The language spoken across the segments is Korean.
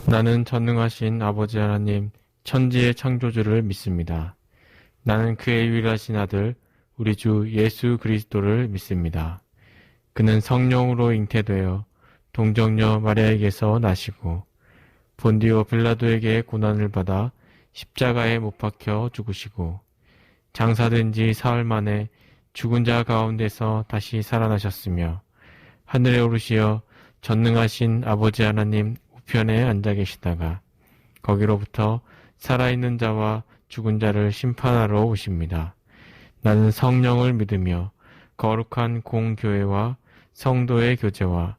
나는 전능하신 아버지 하나님, 천지의 창조주를 믿습니다. 나는 그의 유일하신 아들, 우리 주 예수 그리스도를 믿습니다. 그는 성령으로 잉태되어 동정녀 마리아에게서 나시고 본디오 빌라도에게 고난을 받아 십자가에 못 박혀 죽으시고 장사된 지 사흘 만에 죽은 자 가운데서 다시 살아나셨으며 하늘에 오르시어 전능하신 아버지 하나님 우편에 앉아 계시다가 거기로부터 살아있는 자와 죽은 자를 심판하러 오십니다. 나는 성령을 믿으며 거룩한 공교회와 성도의 교제와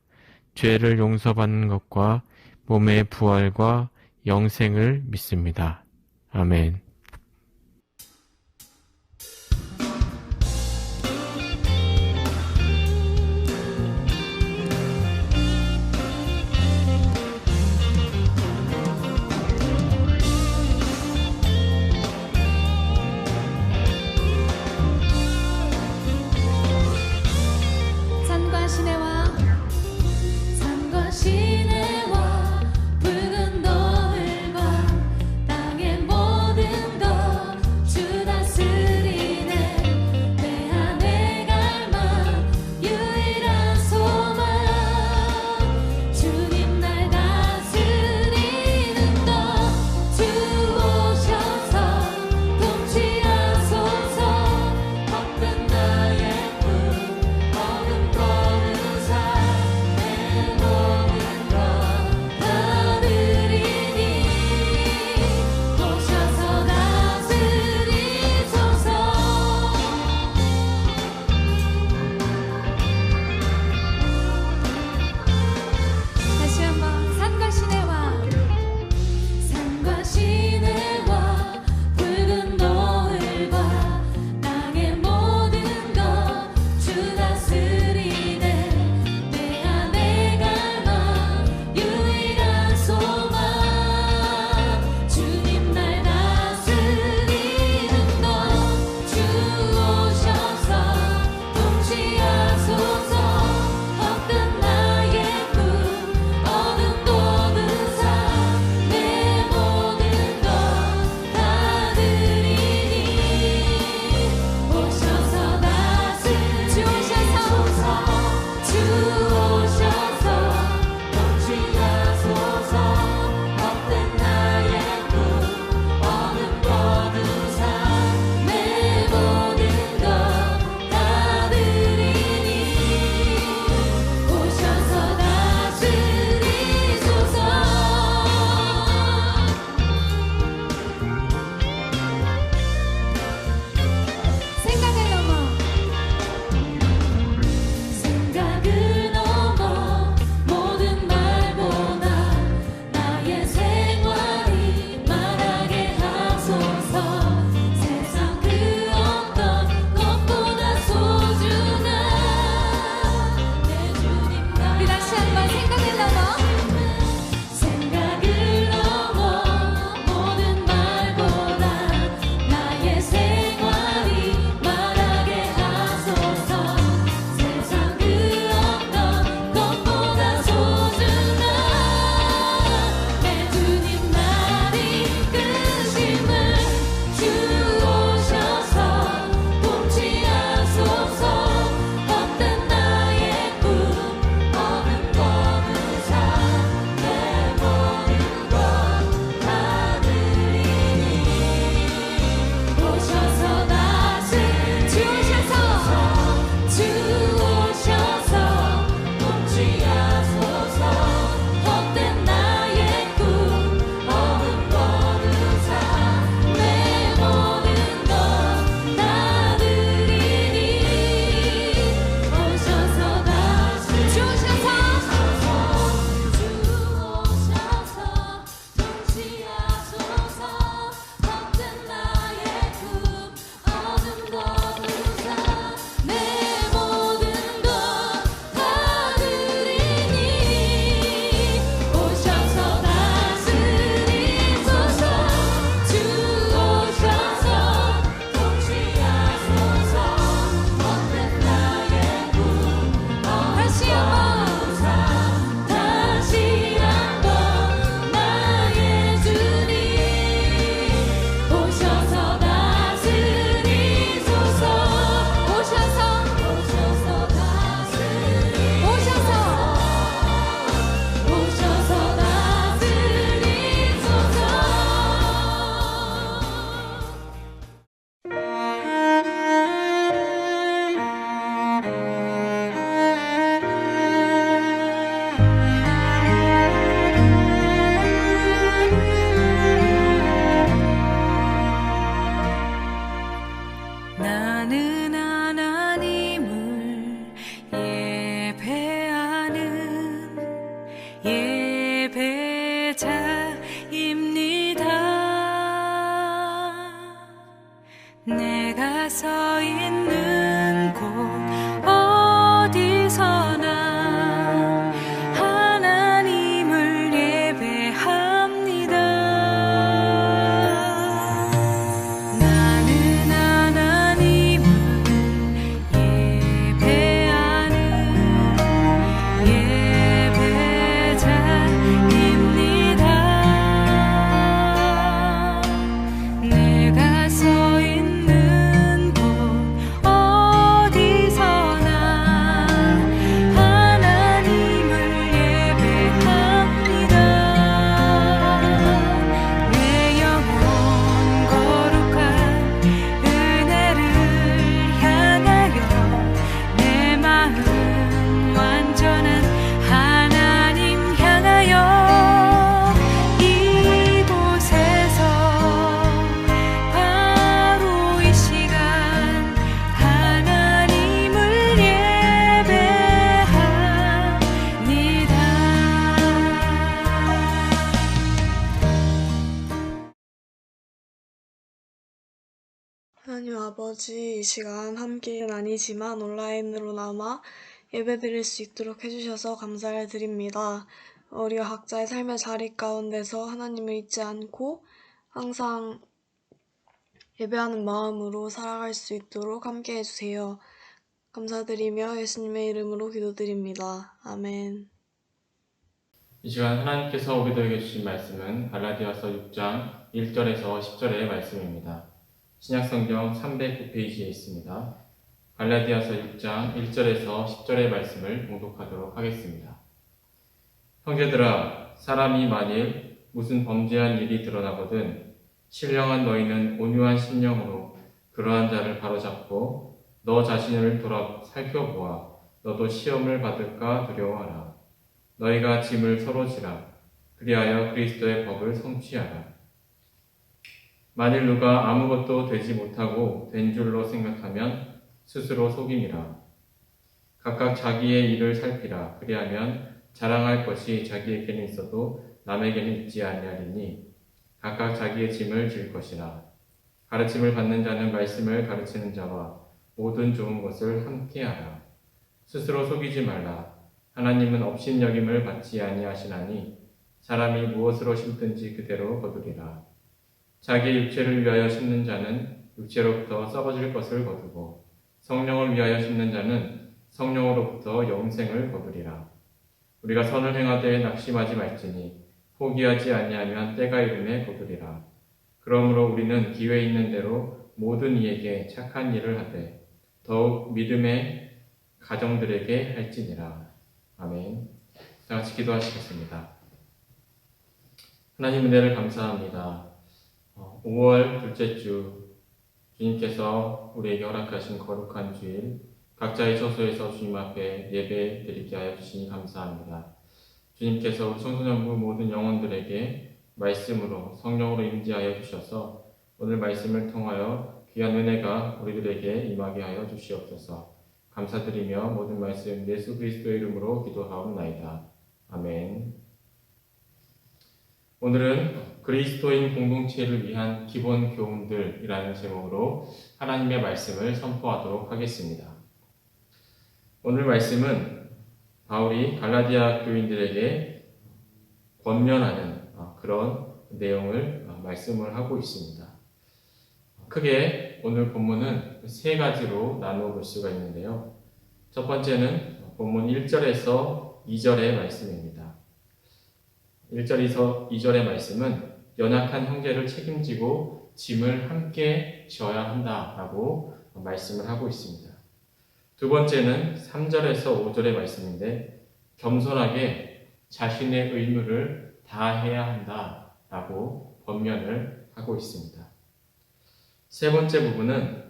죄를 용서받는 것과 몸의 부활과 영생을 믿습니다. 아멘. 산과 시내와 붉은 돌과 땅의 모든 예배자입니다. 내가 서 있는 곳 어디서나 하나님을 예배합니다. 나는 하나님을 예배하는 예배자입니다. 내가 서 있는 곳 어디서나 하나님을 예배합니다. 내 영혼 거룩한 은혜를 향하여 내 마음 완전한 하나님 향하여 이곳에서 바로 이 시간 하나님을 예배합니다. 하나님 아버지, 이 시간 함께는 아니지만 온라인으로나마 예배드릴 수 있도록 해주셔서 감사를 드립니다. 우리가 각자의 삶의 자리 가운데서 하나님을 잊지 않고 항상 예배하는 마음으로 살아갈 수 있도록 함께 해주세요. 감사드리며 예수님의 이름으로 기도드립니다. 아멘. 이 시간 하나님께서 우리들에게 주신 말씀은 갈라디아서 6장 1절에서 10절의 말씀입니다. 신약성경 309페이지에 있습니다. 갈라디아서 6장 1절에서 10절의 말씀을 봉독하도록 하겠습니다. 형제들아, 사람이 만일 무슨 범죄한 일이 드러나거든 신령한 너희는 온유한 심령으로 그러한 자를 바로잡고 너 자신을 돌아 살펴보아 너도 시험을 받을까 두려워하라. 너희가 짐을 서로 지라. 그리하여 그리스도의 법을 성취하라. 만일 누가 아무것도 되지 못하고 된 줄로 생각하면 스스로 속임이라. 각각 자기의 일을 살피라. 그리하면 자랑할 것이 자기에게는 있어도 남에게는 있지 아니하리니 각각 자기의 짐을 질 것이라. 가르침을 받는 자는 말씀을 가르치는 자와 모든 좋은 것을 함께하라. 스스로 속이지 말라. 하나님은 업신여김을 받지 아니하시나니 사람이 무엇으로 심든지 그대로 거두리라. 자기 육체를 위하여 심는 자는 육체로부터 썩어질 것을 거두고 성령을 위하여 심는 자는 성령으로부터 영생을 거두리라. 우리가 선을 행하되 낙심하지 말지니 포기하지 아니하면 때가 이름에 거두리라. 그러므로 우리는 기회 있는 대로 모든 이에게 착한 일을 하되 더욱 믿음의 가정들에게 할지니라. 아멘. 다 같이 기도하시겠습니다. 하나님 은혜를 감사합니다. 5월 둘째 주 주님께서 우리에게 허락하신 거룩한 주일 각자의 처소에서 주님 앞에 예배 드리게 하여 주시니 감사합니다. 주님께서 우리 청소년부 모든 영혼들에게 말씀으로 성령으로 임재하여 주셔서 오늘 말씀을 통하여 귀한 은혜가 우리들에게 임하게 하여 주시옵소서. 감사드리며 모든 말씀 예수 그리스도의 이름으로 기도하옵나이다. 아멘. 오늘은 그리스도인 공동체를 위한 기본 교훈들이라는 제목으로 하나님의 말씀을 선포하도록 하겠습니다. 오늘 말씀은 바울이 갈라디아 교인들에게 권면하는 그런 내용을 말씀을 하고 있습니다. 크게 오늘 본문은 세 가지로 나누어 볼 수가 있는데요. 첫 번째는 본문 1절에서 2절의 말씀입니다. 1절에서 2절의 말씀은 연약한 형제를 책임지고 짐을 함께 져야 한다라고 말씀을 하고 있습니다. 두 번째는 3절에서 5절의 말씀인데 겸손하게 자신의 의무를 다해야 한다라고 권면을 하고 있습니다. 세 번째 부분은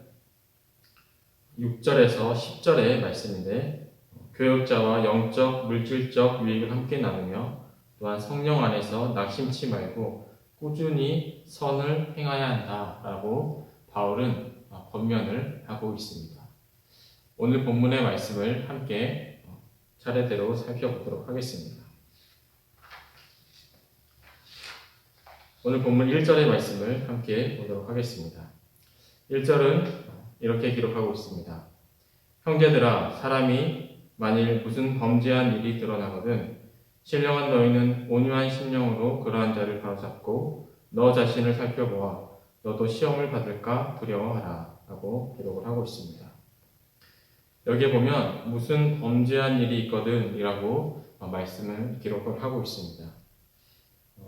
6절에서 10절의 말씀인데 교역자와 영적, 물질적 유익을 함께 나누며 또한 성령 안에서 낙심치 말고 꾸준히 선을 행해야 한다라고 바울은 권면을 하고 있습니다. 오늘 본문의 말씀을 함께 차례대로 살펴보도록 하겠습니다. 오늘 본문 1절의 말씀을 함께 보도록 하겠습니다. 1절은 이렇게 기록하고 있습니다. 형제들아, 사람이 만일 무슨 범죄한 일이 드러나거든 신령한 너희는 온유한 심령으로 그러한 자를 바로잡고 너 자신을 살펴보아 너도 시험을 받을까 두려워하라 라고 기록을 하고 있습니다. 여기에 보면 무슨 범죄한 일이 있거든 이라고 말씀을 기록을 하고 있습니다.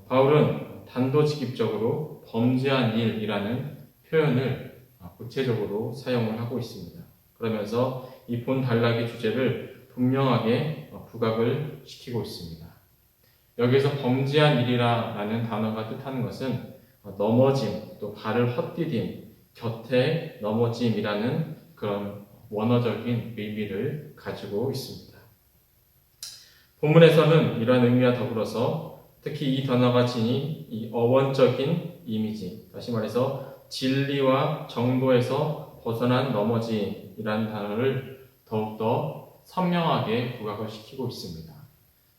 바울은 단도직입적으로 범죄한 일이라는 표현을 구체적으로 사용을 하고 있습니다. 그러면서 이 본 단락의 주제를 분명하게 부각을 시키고 있습니다. 여기서 범죄한 일이라는 단어가 뜻하는 것은 넘어짐, 또 발을 헛디딤, 곁에 넘어짐이라는 그런 원어적인 의미를 가지고 있습니다. 본문에서는 이러한 의미와 더불어서 특히 이 단어가 지닌 이 어원적인 이미지, 다시 말해서 진리와 정도에서 벗어난 넘어짐이라는 단어를 더욱더 선명하게 부각을 시키고 있습니다.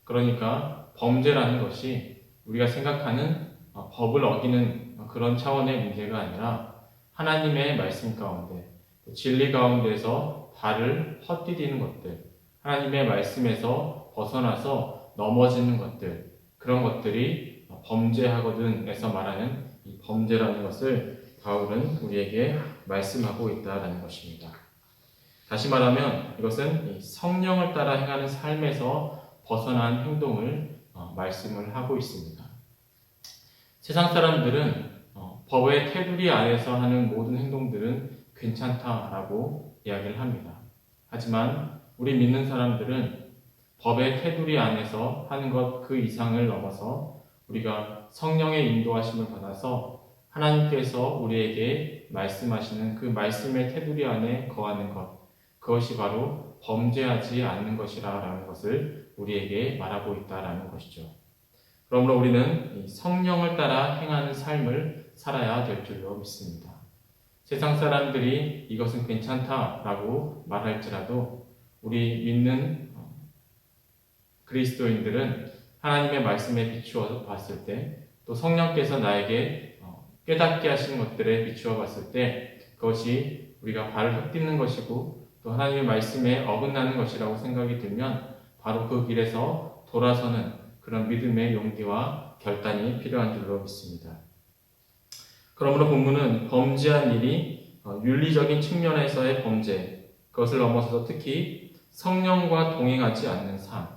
그러니까 범죄라는 것이 우리가 생각하는 법을 어기는 그런 차원의 문제가 아니라 하나님의 말씀 가운데 진리 가운데서 발을 헛디디는 것들, 하나님의 말씀에서 벗어나서 넘어지는 것들, 그런 것들이 범죄하거든에서 말하는 이 범죄라는 것을 바울은 우리에게 말씀하고 있다는 것입니다. 다시 말하면 이것은 성령을 따라 행하는 삶에서 벗어난 행동을 말씀을 하고 있습니다. 세상 사람들은 법의 테두리 안에서 하는 모든 행동들은 괜찮다라고 이야기를 합니다. 하지만 우리 믿는 사람들은 법의 테두리 안에서 하는 것 그 이상을 넘어서 우리가 성령의 인도하심을 받아서 하나님께서 우리에게 말씀하시는 그 말씀의 테두리 안에 거하는 것, 그것이 바로 범죄하지 않는 것이라는 것을 우리에게 말하고 있다는 것이죠. 그러므로 우리는 성령을 따라 행하는 삶을 살아야 될 줄로 믿습니다. 세상 사람들이 이것은 괜찮다라고 말할지라도 우리 믿는 그리스도인들은 하나님의 말씀에 비추어 봤을 때, 또 성령께서 나에게 깨닫게 하시는 것들에 비추어 봤을 때 그것이 우리가 발을 헛디는 것이고 또 하나님의 말씀에 어긋나는 것이라고 생각이 들면 바로 그 길에서 돌아서는 그런 믿음의 용기와 결단이 필요한 줄로 믿습니다. 그러므로 본문은 범죄한 일이 윤리적인 측면에서의 범죄, 그것을 넘어서서 특히 성령과 동행하지 않는 삶,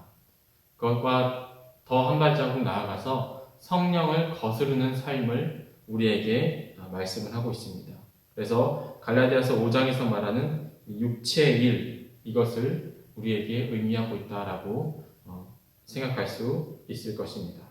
그것과 더 한 발자국 나아가서 성령을 거스르는 삶을 우리에게 말씀을 하고 있습니다. 그래서 갈라디아서 5장에서 말하는 육체의 일, 이것을 우리에게 의미하고 있다라고 생각할 수 있을 것입니다.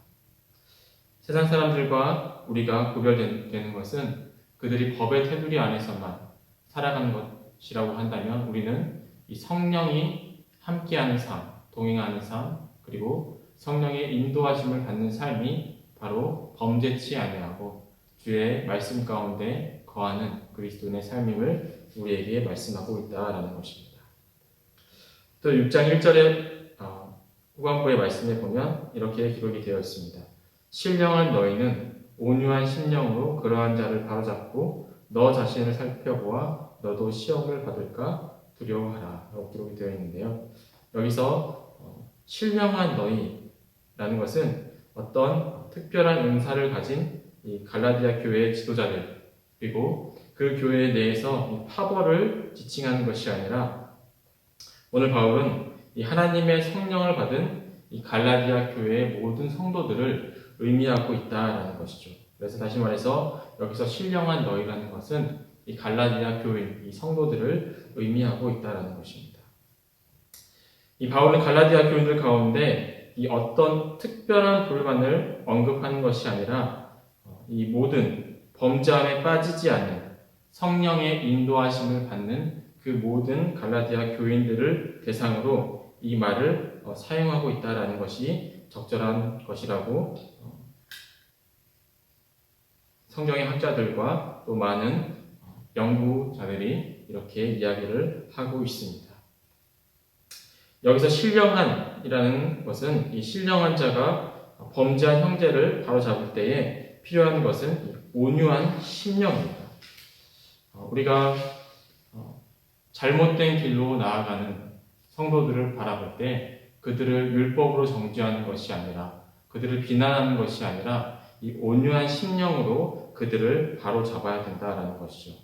세상 사람들과 우리가 구별되는 것은 그들이 법의 테두리 안에서만 살아가는 것이라고 한다면 우리는 이 성령이 함께하는 삶, 동행하는 삶, 그리고 성령의 인도하심을 받는 삶이 바로 범죄치 아니하고 주의 말씀 가운데 거하는 그리스도인의 삶임을 우리에게 말씀하고 있다라는 것입니다. 또 6장 1절의 후반부의 말씀에 보면 이렇게 기록이 되어 있습니다. 신령한 너희는 온유한 심령으로 그러한 자를 바로잡고 너 자신을 살펴보아 너도 시험을 받을까 두려워하라 라고 기록이 되어 있는데요. 여기서 신령한 너희라는 것은 어떤 특별한 은사를 가진 이 갈라디아 교회의 지도자들, 그리고 그 교회 내에서 파벌을 지칭하는 것이 아니라 오늘 바울은 이 하나님의 성령을 받은 이 갈라디아 교회의 모든 성도들을 의미하고 있다라는 것이죠. 그래서 다시 말해서 여기서 신령한 너희라는 것은 이 갈라디아 교인, 이 성도들을 의미하고 있다라는 것입니다. 이 바울은 갈라디아 교인들 가운데 이 어떤 특별한 불만을 언급하는 것이 아니라 이 모든 범죄함에 빠지지 않는 성령의 인도하심을 받는 그 모든 갈라디아 교인들을 대상으로 이 말을 사용하고 있다라는 것이 적절한 것이라고 성경의 학자들과 또 많은 연구자들이 이렇게 이야기를 하고 있습니다. 여기서 신령한이라는 것은 이 신령한 자가 범죄한 형제를 바로잡을 때에 필요한 것은 온유한 심령입니다. 우리가 잘못된 길로 나아가는 성도들을 바라볼 때 그들을 율법으로 정죄하는 것이 아니라, 그들을 비난하는 것이 아니라 이 온유한 심령으로 그들을 바로 잡아야 된다라는 것이죠.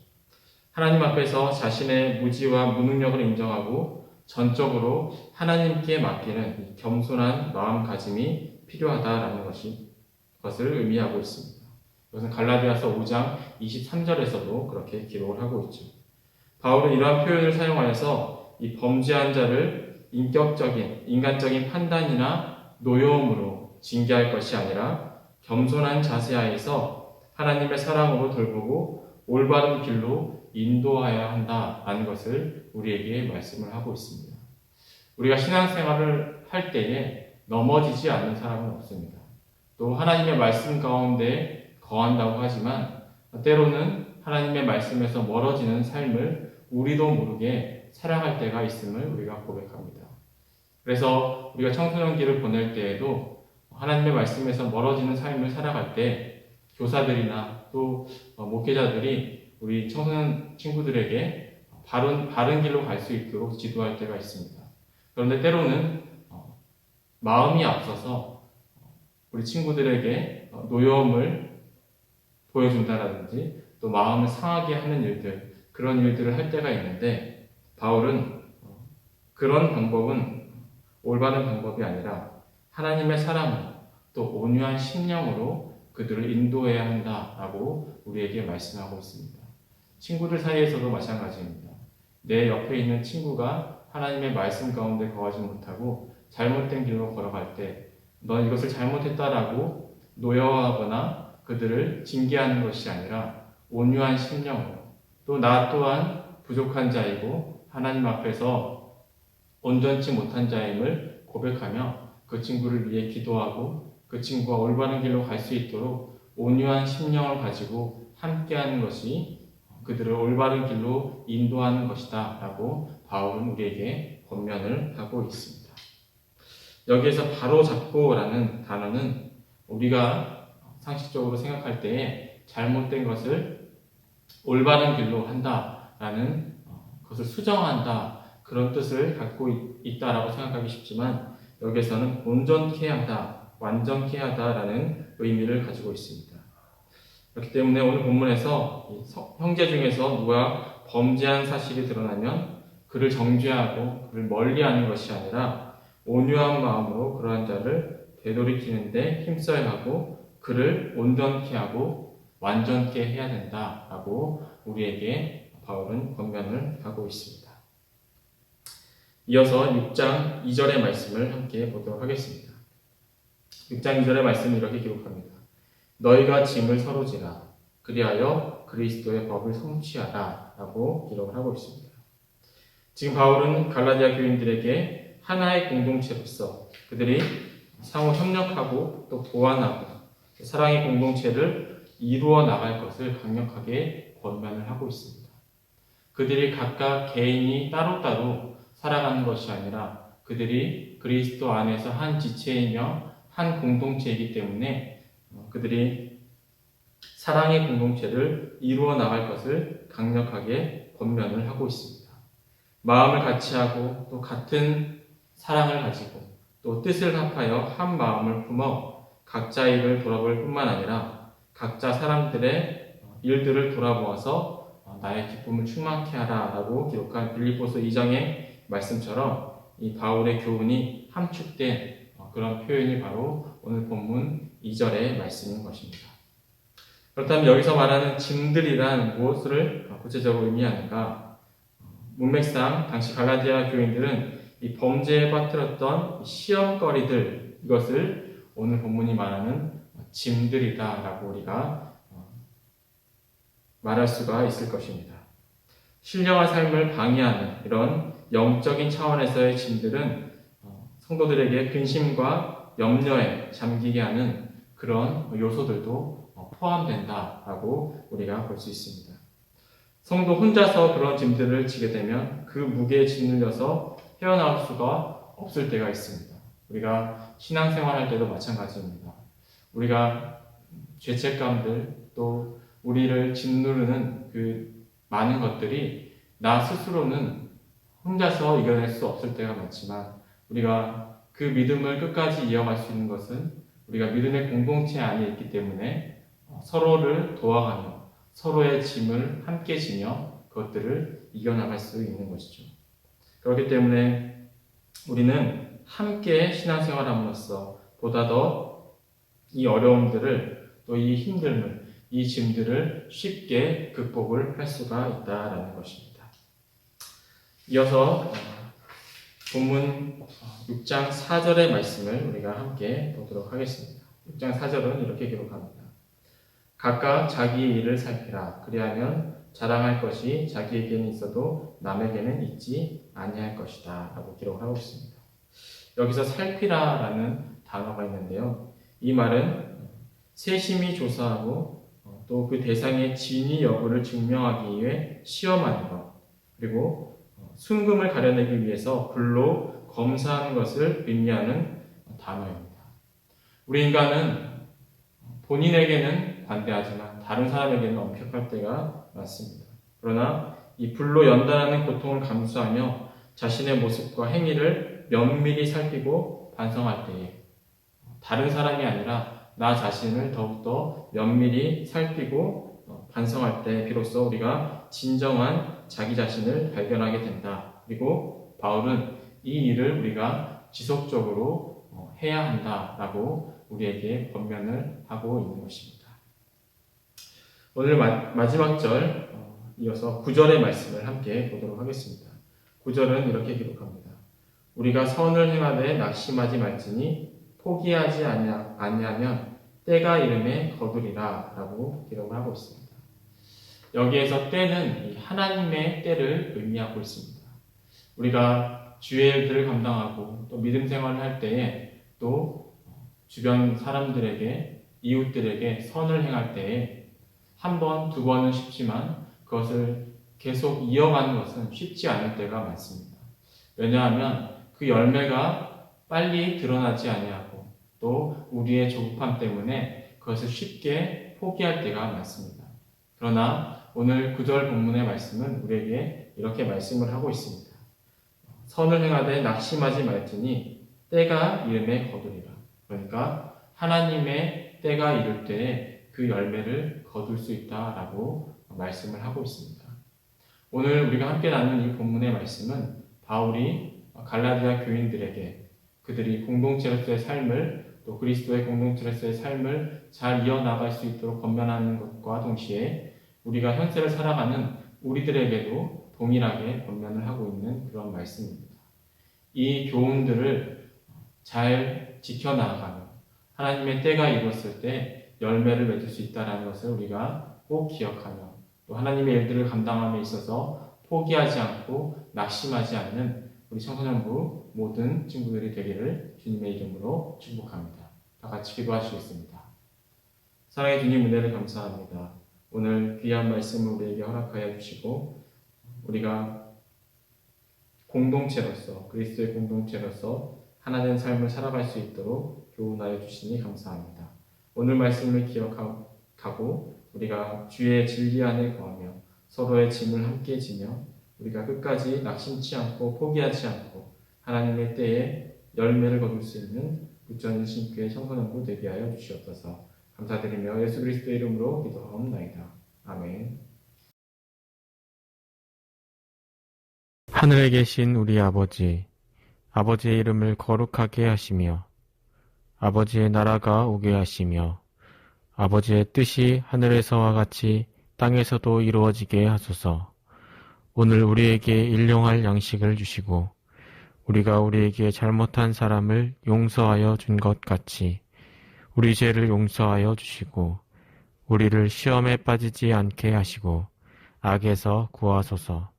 하나님 앞에서 자신의 무지와 무능력을 인정하고 전적으로 하나님께 맡기는 이 겸손한 마음가짐이 필요하다라는 것을 의미하고 있습니다. 이것은 갈라디아서 5장 23절에서도 그렇게 기록을 하고 있죠. 바울은 이러한 표현을 사용하여서 이 범죄한 자를 인간적인 판단이나 노여움으로 징계할 것이 아니라 겸손한 자세 하에서 하나님의 사랑으로 돌보고 올바른 길로 인도하여야 한다라는 것을 우리에게 말씀을 하고 있습니다. 우리가 신앙생활을 할 때에 넘어지지 않는 사람은 없습니다. 또 하나님의 말씀 가운데 거한다고 하지만 때로는 하나님의 말씀에서 멀어지는 삶을 우리도 모르게 살아갈 때가 있음을 우리가 고백합니다. 그래서 우리가 청소년기를 보낼 때에도 하나님의 말씀에서 멀어지는 삶을 살아갈 때 교사들이나 또 목회자들이 우리 청소년 친구들에게 바른 길로 갈 수 있도록 지도할 때가 있습니다. 그런데 때로는 마음이 앞서서 우리 친구들에게 노여움을 보여준다라든지 또 마음을 상하게 하는 일들, 그런 일들을 할 때가 있는데 바울은 그런 방법은 올바른 방법이 아니라 하나님의 사랑으로 또 온유한 심령으로 그들을 인도해야 한다라고 우리에게 말씀하고 있습니다. 친구들 사이에서도 마찬가지입니다. 내 옆에 있는 친구가 하나님의 말씀 가운데 거하지 못하고 잘못된 길로 걸어갈 때 넌 이것을 잘못했다라고 노여워하거나 그들을 징계하는 것이 아니라 온유한 심령으로 또 나 또한 부족한 자이고 하나님 앞에서 온전치 못한 자임을 고백하며 그 친구를 위해 기도하고 그 친구가 올바른 길로 갈 수 있도록 온유한 심령을 가지고 함께하는 것이 그들을 올바른 길로 인도하는 것이다 라고 바울은 우리에게 권면을 하고 있습니다. 여기에서 바로잡고라는 단어는 우리가 상식적으로 생각할 때에 잘못된 것을 올바른 길로 한다라는 것을 수정한다 그런 뜻을 갖고 있다라고 생각하기 쉽지만 여기에서는 온전케 하다, 완전케 하다라는 의미를 가지고 있습니다. 그렇기 때문에 오늘 본문에서 형제 중에서 누가 범죄한 사실이 드러나면 그를 정죄하고 그를 멀리하는 것이 아니라 온유한 마음으로 그러한 자를 되돌이키는데 힘써야 하고 그를 온전케 하고 완전케 해야 된다라고 우리에게 바울은 권면을 하고 있습니다. 이어서 6장 2절의 말씀을 함께 보도록 하겠습니다. 6장 2절의 말씀은 이렇게 기록합니다. 너희가 짐을 서로 지라 그리하여 그리스도의 법을 성취하라 라고 기록을 하고 있습니다. 지금 바울은 갈라디아 교인들에게 하나의 공동체로서 그들이 상호 협력하고 또 보완하고 사랑의 공동체를 이루어 나갈 것을 강력하게 권면을 하고 있습니다. 그들이 각각 개인이 따로따로 살아가는 것이 아니라 그들이 그리스도 안에서 한 지체이며 한 공동체이기 때문에 그들이 사랑의 공동체를 이루어 나갈 것을 강력하게 권면을 하고 있습니다. 마음을 같이 하고 또 같은 사랑을 가지고 또 뜻을 합하여 한 마음을 품어 각자 일을 돌아볼 뿐만 아니라 각자 사람들의 일들을 돌아보아서 나의 기쁨을 충만케 하라 라고 기록한 빌립보서 2장의 말씀처럼 이 바울의 교훈이 함축된 그런 표현이 바로 오늘 본문 2절의 말씀인 것입니다. 그렇다면 여기서 말하는 짐들이란 무엇을 구체적으로 의미하는가? 문맥상 당시 갈라디아 교인들은 이 범죄에 빠뜨렸던 시험거리들, 이것을 오늘 본문이 말하는 짐들이다 라고 우리가 말할 수가 있을 것입니다. 신령한 삶을 방해하는 이런 영적인 차원에서의 짐들은 성도들에게 근심과 염려에 잠기게 하는 그런 요소들도 포함된다라고 우리가 볼 수 있습니다. 성도 혼자서 그런 짐들을 지게 되면 그 무게에 짓눌려서 헤어나올 수가 없을 때가 있습니다. 우리가 신앙생활할 때도 마찬가지입니다. 우리가 죄책감들, 또 우리를 짓누르는 그 많은 것들이 나 스스로는 혼자서 이겨낼 수 없을 때가 많지만, 우리가 그 믿음을 끝까지 이어갈 수 있는 것은 우리가 믿음의 공동체 안에 있기 때문에 서로를 도와가며 서로의 짐을 함께 지며 그것들을 이겨나갈 수 있는 것이죠. 그렇기 때문에 우리는 함께 신앙생활함으로써 보다 더 이 어려움들을, 또 이 힘듦을, 이 짐들을 쉽게 극복을 할 수가 있다라는 것입니다. 이어서 본문 6장 4절의 말씀을 우리가 함께 보도록 하겠습니다. 6장 4절은 이렇게 기록합니다. 각각 자기의 일을 살피라. 그리하면 자랑할 것이 자기에게는 있어도 남에게는 있지 아니할 것이다 라고 기록을 하고 있습니다. 여기서 살피라라는 단어가 있는데요. 이 말은 세심히 조사하고 또 그 대상의 진위 여부를 증명하기 위해 시험하는 것, 그리고 순금을 가려내기 위해서 불로 검사하는 것을 의미하는 단어입니다. 우리 인간은 본인에게는 관대하지만 다른 사람에게는 엄격할 때가 많습니다. 그러나 이 불로 연단하는 고통을 감수하며 자신의 모습과 행위를 면밀히 살피고 반성할 때에 다른 사람이 아니라 나 자신을 더욱더 면밀히 살피고 반성할 때 비로소 우리가 진정한 자기 자신을 발견하게 된다. 그리고 바울은 이 일을 우리가 지속적으로 해야 한다라고 우리에게 권면을 하고 있는 것입니다. 오늘 마지막 절 이어서 9절의 말씀을 함께 보도록 하겠습니다. 9절은 이렇게 기록합니다. 우리가 선을 행하되 낙심하지 말지니 포기하지 아니하면 때가 이름에 거두리라 라고 기록을 하고 있습니다. 여기에서 때는 하나님의 때를 의미하고 있습니다. 우리가 주의 일들을 감당하고 또 믿음 생활을 할 때에 또 주변 사람들에게, 이웃들에게 선을 행할 때에 한 번, 두 번은 쉽지만 그것을 계속 이어가는 것은 쉽지 않을 때가 많습니다. 왜냐하면 그 열매가 빨리 드러나지 아니하고 또 우리의 조급함 때문에 그것을 쉽게 포기할 때가 많습니다. 그러나 오늘 9절 본문의 말씀은 우리에게 이렇게 말씀을 하고 있습니다. 선을 행하되 낙심하지 말지니 때가 이름에 거두리라. 그러니까 하나님의 때가 이를 때에 그 열매를 거둘 수 있다라고 말씀을 하고 있습니다. 오늘 우리가 함께 나누는 이 본문의 말씀은 바울이 갈라디아 교인들에게 그들이 공동체로서의 삶을, 또 그리스도의 공동체로서의 삶을 잘 이어나갈 수 있도록 권면하는 것과 동시에 우리가 현세를 살아가는 우리들에게도 동일하게 권면을 하고 있는 그런 말씀입니다. 이 교훈들을 잘 지켜나가며 하나님의 때가 이루었을 때 열매를 맺을 수 있다는 것을 우리가 꼭 기억하며 또 하나님의 일들을 감당함에 있어서 포기하지 않고 낙심하지 않는 우리 청소년부 모든 친구들이 되기를 주님의 이름으로 축복합니다. 다 같이 기도하시겠습니다. 사랑의 주님, 은혜를 감사합니다. 오늘 귀한 말씀을 우리에게 허락하여 주시고 우리가 공동체로서, 그리스도의 공동체로서 하나된 삶을 살아갈 수 있도록 교훈하여 주시니 감사합니다. 오늘 말씀을 기억하고 우리가 주의 진리 안에 거하며 서로의 짐을 함께 지며 우리가 끝까지 낙심치 않고 포기하지 않고 하나님의 때에 열매를 거둘 수 있는 부천인 신교의 청소년부 되게 하여 주시옵소서. 감사드리며 예수 그리스도의 이름으로 기도하옵나이다. 아멘. 하늘에 계신 우리 아버지, 아버지의 이름을 거룩하게 하시며 아버지의 나라가 오게 하시며 아버지의 뜻이 하늘에서와 같이 땅에서도 이루어지게 하소서. 오늘 우리에게 일용할 양식을 주시고 우리가 우리에게 잘못한 사람을 용서하여 준 것 같이 우리 죄를 용서하여 주시고 우리를 시험에 빠지지 않게 하시고 악에서 구하소서.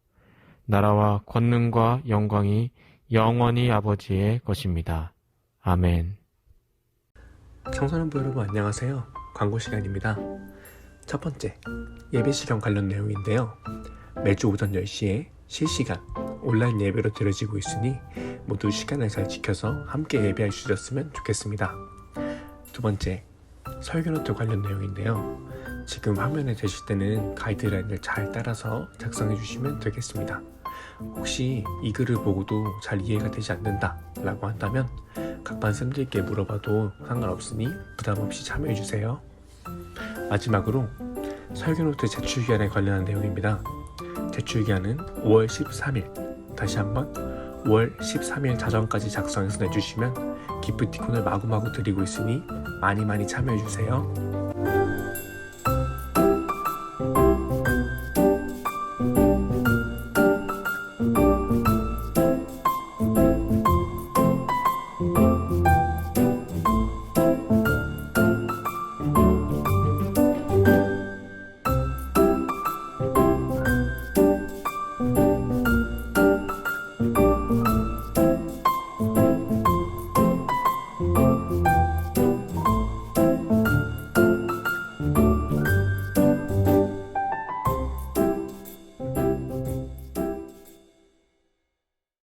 나라와 권능과 영광이 영원히 아버지의 것입니다. 아멘. 청소년부 여러분 안녕하세요. 광고 시간입니다. 첫 번째, 예배 실현 관련 내용인데요. 매주 오전 10시에 실시간 온라인 예배로 드려지고 있으니 모두 시간을 잘 지켜서 함께 예배할 수 있었으면 좋겠습니다. 두 번째, 설교노트 관련 내용인데요. 지금 화면에 되실 때는 가이드라인을 잘 따라서 작성해 주시면 되겠습니다. 혹시 이 글을 보고도 잘 이해가 되지 않는다 라고 한다면 각반 쌤들께 물어봐도 상관없으니 부담 없이 참여해 주세요. 마지막으로 설교노트 제출기한에 관련한 내용입니다. 제출기한은 5월 13일, 다시 한번 5월 13일 자정까지 작성해서 내주시면 기프티콘을 마구마구 드리고 있으니 많이 참여해 주세요.